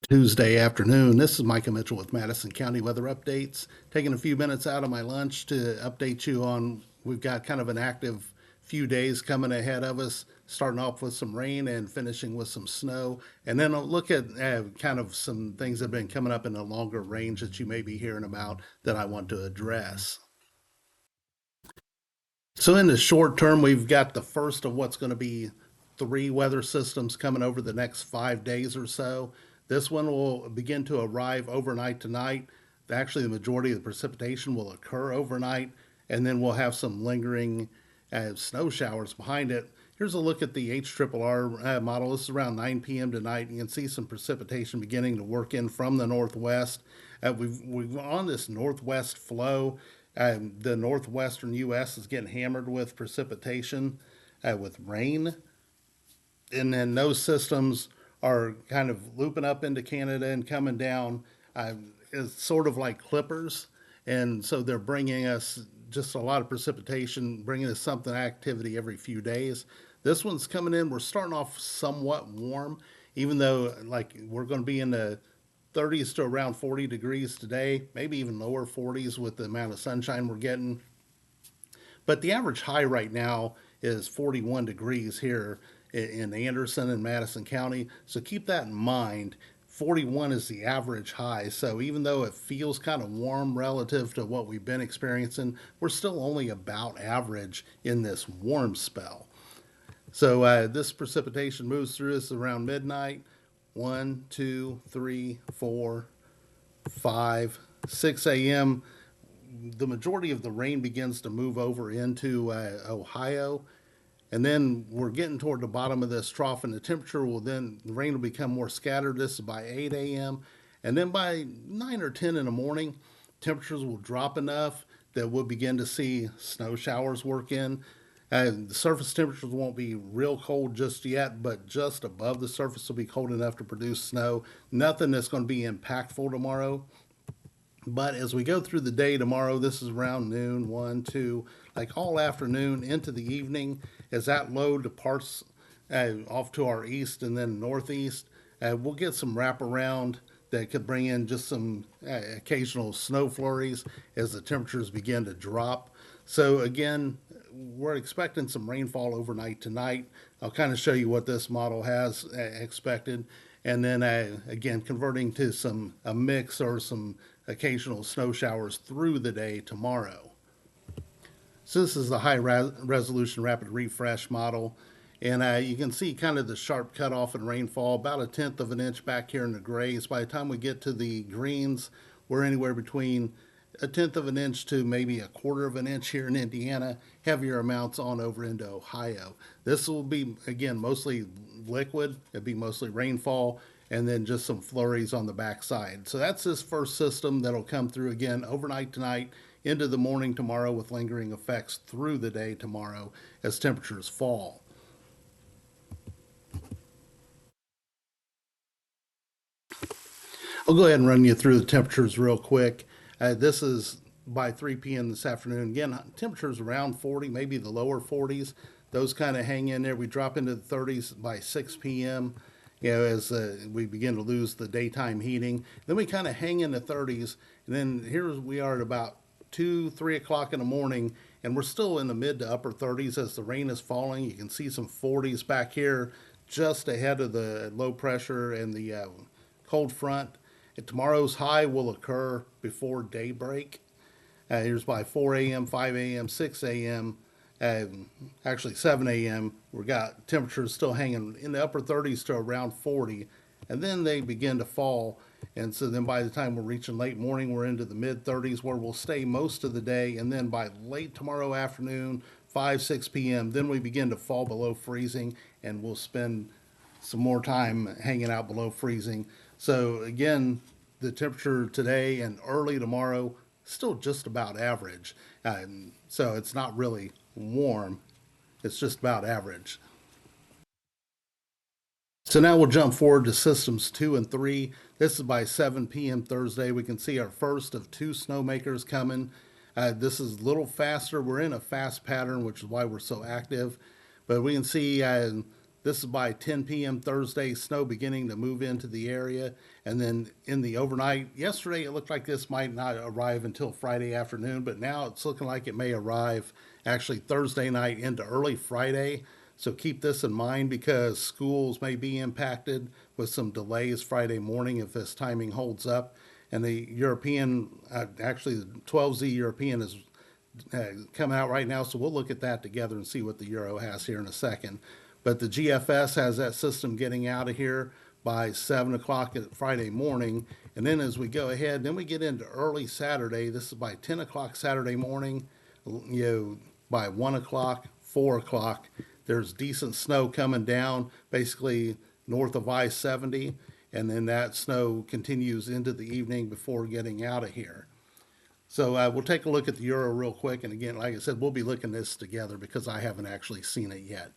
Tuesday afternoon. This is Micah Mitchell with Madison County Weather Updates. Taking a few minutes out of my lunch to update you on we've got kind of an active few days coming ahead of us, starting off with some rain and finishing with some snow. And then I'll look at kind of some things that have been coming up in a longer range that you may be hearing about that I want to address. So in the short term, we've got the first of what's going to be three weather systems coming over the next 5 days or so. This one will begin to arrive overnight tonight. Actually, the majority of the precipitation will occur overnight, and then we'll have some lingering snow showers behind it. Here's a look at the HRRR model. This is around 9 p.m. tonight. You can see some precipitation beginning to work in from the northwest. We've on this northwest flow. The northwestern U.S. is getting hammered with precipitation, with rain, and then those systems are kind of looping up into Canada and coming down. It's sort of like clippers, and so they're bringing us just a lot of precipitation, bringing us something activity every few days. This one's coming in. We're starting off somewhat warm, even though like we're going to be in the 30s to around 40 degrees today, maybe even lower 40s with the amount of sunshine we're getting. But the average high right now is 41 degrees here in Anderson and Madison County. So keep that in mind. 41 is the average high. So even though it feels kind of warm relative to what we've been experiencing, we're still only about average in this warm spell. So this precipitation moves through us around midnight. 1, 2, 3, 4, 5, 6 a.m. The majority of the rain begins to move over into Ohio. And then we're getting toward the bottom of this trough, and the rain will become more scattered. This is by 8 a.m. And then by 9 or 10 in the morning, temperatures will drop enough that we'll begin to see snow showers work in. The surface temperatures won't be real cold just yet, but just above the surface will be cold enough to produce snow. Nothing that's going to be impactful tomorrow. But as we go through the day tomorrow, this is around noon, 1, 2, like all afternoon into the evening, as that low departs off to our east and then northeast, we'll get some wraparound that could bring in just some occasional snow flurries as the temperatures begin to drop. So again, we're expecting some rainfall overnight tonight. I'll kind of show you what this model has expected, and then again converting to a mix or some occasional snow showers through the day tomorrow. So this is the high resolution rapid refresh model, and you can see kind of the sharp cutoff in rainfall, about 1/10 of an inch back here in the grays. By the time we get to the greens, we're anywhere between 1/10 of an inch to maybe 1/4 of an inch here in Indiana, heavier amounts on over into Ohio. This will be, again, mostly liquid. It'll be mostly rainfall and then just some flurries on the backside. So that's this first system that'll come through again overnight tonight into the morning tomorrow with lingering effects through the day tomorrow as temperatures fall. I'll go ahead and run you through the temperatures real quick. This is by 3 p.m. this afternoon. Again, temperatures around 40, maybe the lower 40s. Those kind of hang in there. We drop into the 30s by 6 p.m. As we begin to lose the daytime heating. Then we kind of hang in the 30s, and then here we are at about 2, 3 o'clock in the morning, and we're still in the mid to upper 30s as the rain is falling. You can see some 40s back here just ahead of the low pressure and the cold front. And tomorrow's high will occur before daybreak. Here's by 4 a.m., 5 a.m., 6 a.m., actually 7 a.m. We've got temperatures still hanging in the upper 30s to around 40, and then they begin to fall. And so then by the time we're reaching late morning, we're into the mid 30s where we'll stay most of the day. And then by late tomorrow afternoon, 5, 6 p.m., then we begin to fall below freezing, and we'll spend some more time hanging out below freezing. So again, the temperature today and early tomorrow still just about average. So it's not really warm. It's just about average. So now we'll jump forward to systems 2 and 3. This is by 7 p.m. Thursday. We can see our first of two snowmakers coming. This is a little faster. We're in a fast pattern, which is why we're so active. But we can see This is by 10 p.m. Thursday, snow beginning to move into the area. And then in the overnight, yesterday it looked like this might not arrive until Friday afternoon, but now it's looking like it may arrive actually Thursday night into early Friday. So keep this in mind because schools may be impacted with some delays Friday morning if this timing holds up. And the European, actually the 12Z European is coming out right now, so we'll look at that together and see what the Euro has here in a second. But the GFS has that system getting out of here by 7 o'clock Friday morning. And then as we go ahead, then we get into early Saturday. This is by 10 o'clock Saturday morning, by 1 o'clock, 4 o'clock. There's decent snow coming down, basically north of I-70. And then that snow continues into the evening before getting out of here. So we'll take a look at the Euro real quick. And again, like I said, we'll be looking at this together because I haven't actually seen it yet.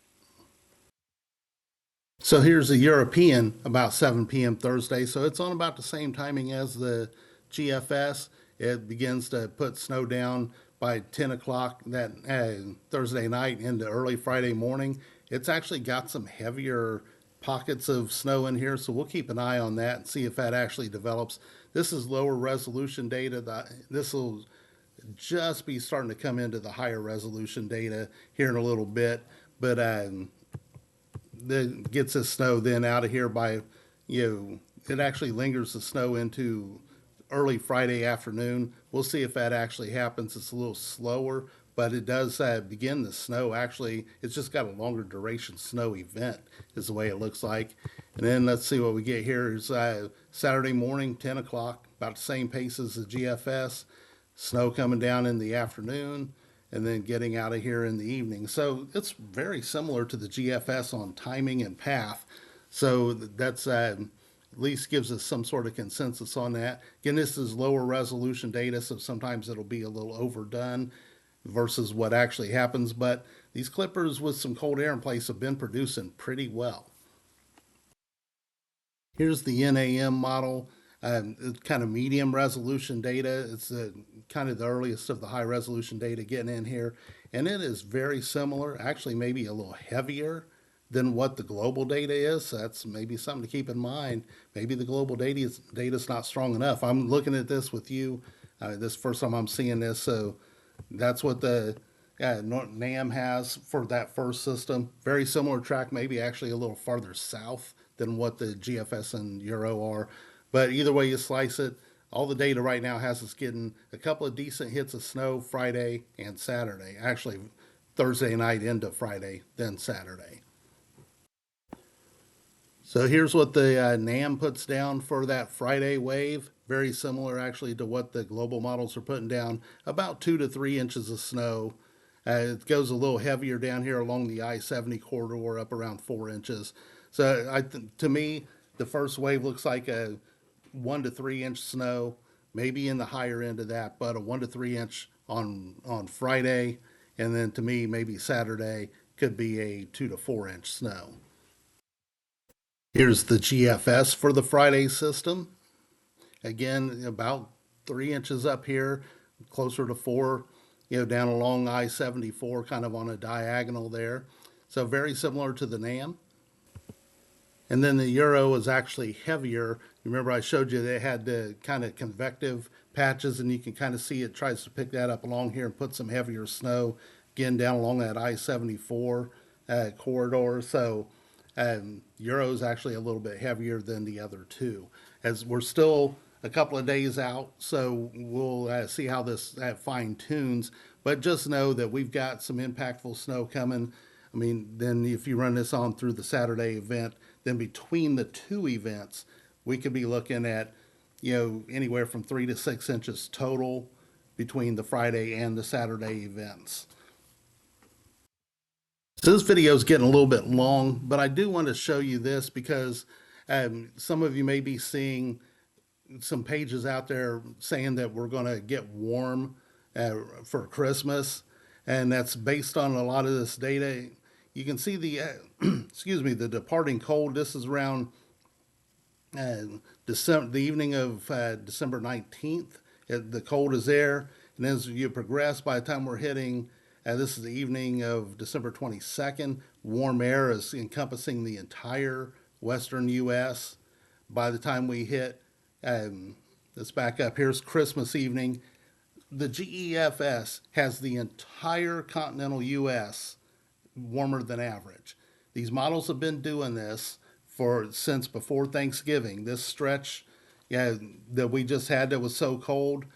So here's the European about 7 p.m. Thursday. So it's on about the same timing as the GFS. It begins to put snow down by 10 o'clock that Thursday night into early Friday morning. It's actually got some heavier pockets of snow in here, so we'll keep an eye on that and see if that actually develops. This is lower resolution data. This will just be starting to come into the higher resolution data here in a little bit, but that gets the snow then out of here by, it actually lingers the snow into early Friday afternoon. We'll see if that actually happens. It's a little slower, but it does begin the snow. Actually, it's just got a longer duration snow event is the way it looks like. And then let's see what we get here is Saturday morning, 10 o'clock, about the same pace as the GFS. Snow coming down in the afternoon and then getting out of here in the evening. So it's very similar to the GFS on timing and path. So that's at least gives us some sort of consensus on that. Again, this is lower resolution data, so sometimes it'll be a little overdone versus what actually happens. But these clippers with some cold air in place have been producing pretty well. Here's the NAM model. It's kind of medium resolution data. It's kind of the earliest of the high resolution data getting in here. And it is very similar, actually maybe a little heavier than what the global data is. So that's maybe something to keep in mind. Maybe the global data is not strong enough. I'm looking at this with you. This is the first time I'm seeing this. So that's what the NAM has for that first system. Very similar track, maybe actually a little farther south than what the GFS and Euro are. But either way you slice it, all the data right now has us getting a couple of decent hits of snow Friday and Saturday. Actually, Thursday night into Friday, then Saturday. So here's what the NAM puts down for that Friday wave. Very similar actually to what the global models are putting down, about 2 to 3 inches of snow. It goes a little heavier down here along the I-70 corridor, up around 4 inches. So to me, the first wave looks like a 1 to 3 inch snow, maybe in the higher end of that, but a 1 to 3 inch on Friday, and then to me maybe Saturday could be a 2 to 4 inch snow. Here's the GFS for the Friday system. Again, about 3 inches up here, closer to 4, down along I-74, kind of on a diagonal there. So very similar to the NAM. And then the Euro is actually heavier. Remember I showed you they had the kind of convective patches, and you can kind of see it tries to pick that up along here and put some heavier snow, again, down along that I-74 corridor. So Euro is actually a little bit heavier than the other two. As we're still a couple of days out, so we'll see how this fine tunes. But just know that we've got some impactful snow coming. I mean, then if you run this on through the Saturday event, then between the two events, we could be looking at, anywhere from 3 to 6 inches total between the Friday and the Saturday events. So this video is getting a little bit long, but I do want to show you this because some of you may be seeing some pages out there saying that we're going to get warm for Christmas, and that's based on a lot of this data. You can see the, the departing cold. This is around the evening of December 19th. The cold is there, and as you progress, by the time we're hitting This is the evening of December 22nd. Warm air is encompassing the entire western U.S. By the time we hit, let's back up. Here's Christmas evening. The GEFS has the entire continental U.S. warmer than average. These models have been doing this for since before Thanksgiving. This stretch, yeah, that we just had that was so cold,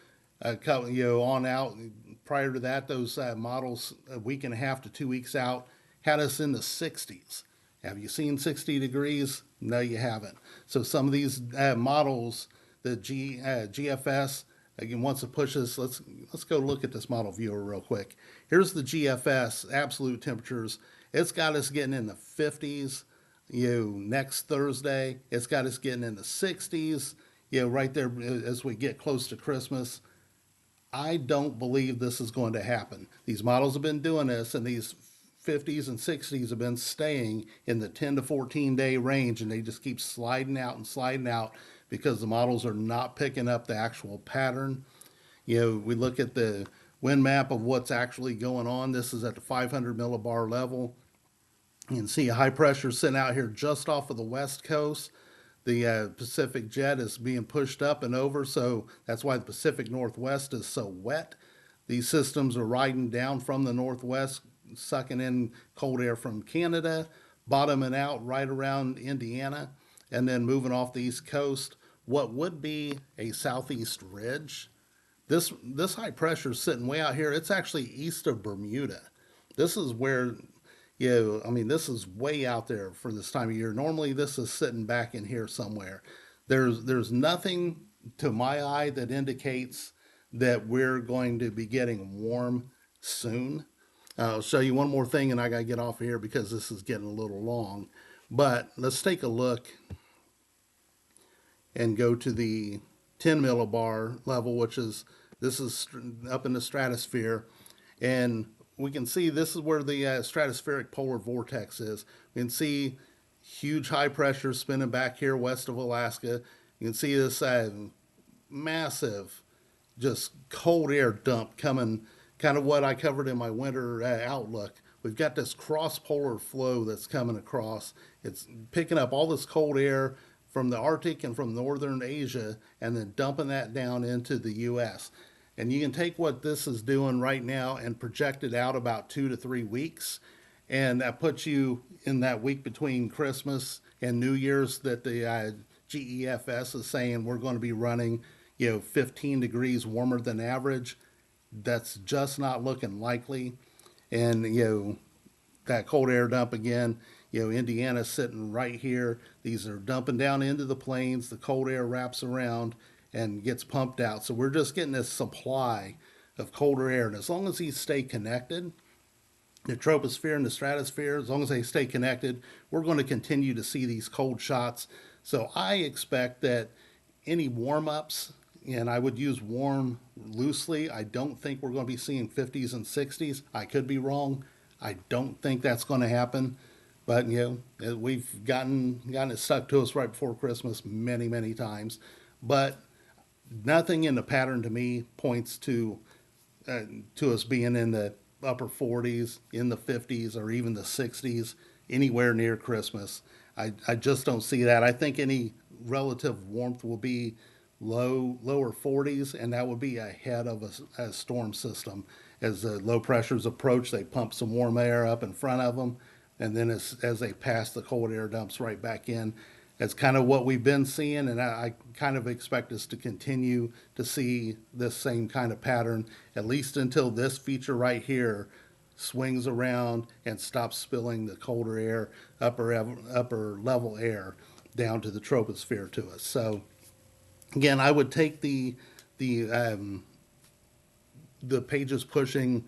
on out. Prior to that, those models a week and a half to 2 weeks out had us in the 60s. Have you seen 60 degrees? No, you haven't. So some of these models, the GFS, again, once it pushes, let's go look at this model viewer real quick. Here's the GFS absolute temperatures. It's got us getting in the 50s. Next Thursday, it's got us getting in the 60s. Right there as we get close to Christmas. I don't believe this is going to happen. These models have been doing this, and these 50s and 60s have been staying in the 10 to 14 day range, and they just keep sliding out and sliding out because the models are not picking up the actual pattern. We look at the wind map of what's actually going on. This is at the 500 millibar level. You can see a high pressure sitting out here just off of the west coast. The Pacific jet is being pushed up and over, so that's why the Pacific Northwest is so wet. These systems are riding down from the northwest, sucking in cold air from Canada, bottoming out right around Indiana, and then moving off the east coast. What would be a southeast ridge, this high pressure is sitting way out here. It's actually east of Bermuda. This is where, this is way out there for this time of year. Normally, this is sitting back in here somewhere. There's nothing to my eye that indicates that we're going to be getting warm soon. I'll show you one more thing, and I got to get off of here because this is getting a little long. But let's take a look and go to the 10 millibar level, this is up in the stratosphere. And we can see this is where the stratospheric polar vortex is. We can see huge high pressure spinning back here west of Alaska. You can see this massive, just cold air dump coming, kind of what I covered in my winter outlook. We've got this cross polar flow that's coming across. It's picking up all this cold air from the Arctic and from northern Asia and then dumping that down into the U.S. And you can take what this is doing right now and project it out about 2 to 3 weeks. And that puts you in that week between Christmas and New Year's that the GEFS is saying we're going to be running, 15 degrees warmer than average. That's just not looking likely. And, that cold air dump again, Indiana's sitting right here. These are dumping down into the plains. The cold air wraps around and gets pumped out. So we're just getting this supply of colder air. And as long as these stay connected, the troposphere and the stratosphere, as long as they stay connected, we're going to continue to see these cold shots. So I expect that any warm-ups, and I would use warm loosely, I don't think we're going to be seeing 50s and 60s. I could be wrong. I don't think that's going to happen. But, we've gotten it stuck to us right before Christmas many, many times. But nothing in the pattern to me points to us being in the upper 40s, in the 50s, or even the 60s anywhere near Christmas. I just don't see that. I think any relative warmth will be lower 40s, and that would be ahead of a storm system. As the low pressures approach, they pump some warm air up in front of them, and then as they pass, the cold air dumps right back in. That's kind of what we've been seeing, and I kind of expect us to continue to see this same kind of pattern, at least until this feature right here swings around and stops spilling the colder air, upper level air down to the troposphere to us. So again, I would take the pages pushing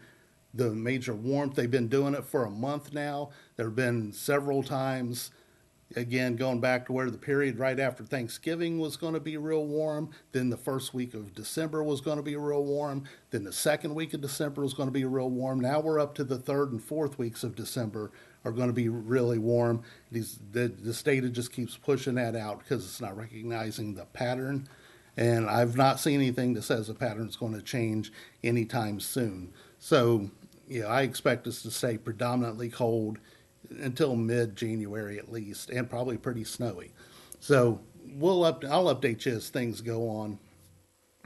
the major warmth. They've been doing it for a month now. There have been several times, again, going back to where the period right after Thanksgiving was going to be real warm. Then the first week of December was going to be real warm. Then the second week of December was going to be real warm. Now we're up to the third and fourth weeks of December are going to be really warm. The data just keeps pushing that out because it's not recognizing the pattern. And I've not seen anything that says the pattern is going to change anytime soon. So Yeah, I expect us to stay predominantly cold until mid-January at least, and probably pretty snowy. So I'll update you as things go on.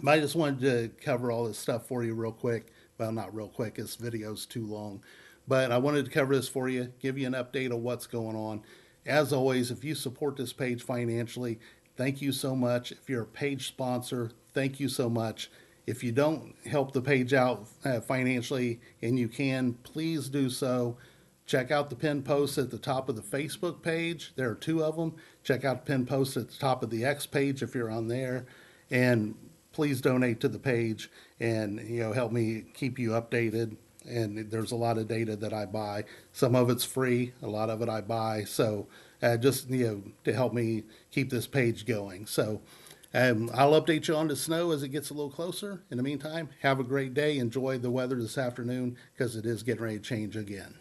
But I just wanted to cover all this stuff for you real quick. Well, not real quick, this video's too long. But I wanted to cover this for you, give you an update of what's going on. As always, if you support this page financially, thank you so much. If you're a page sponsor, thank you so much. If you don't help the page out financially and you can, please do so. Check out the pinned posts at the top of the Facebook page. There are two of them. Check out the pinned posts at the top of the X page if you're on there. And please donate to the page and help me keep you updated. And there's a lot of data that I buy. Some of it's free, a lot of it I buy. So just to help me keep this page going. So I'll update you on the snow as it gets a little closer. In the meantime, have a great day. Enjoy the weather this afternoon because it is getting ready to change again.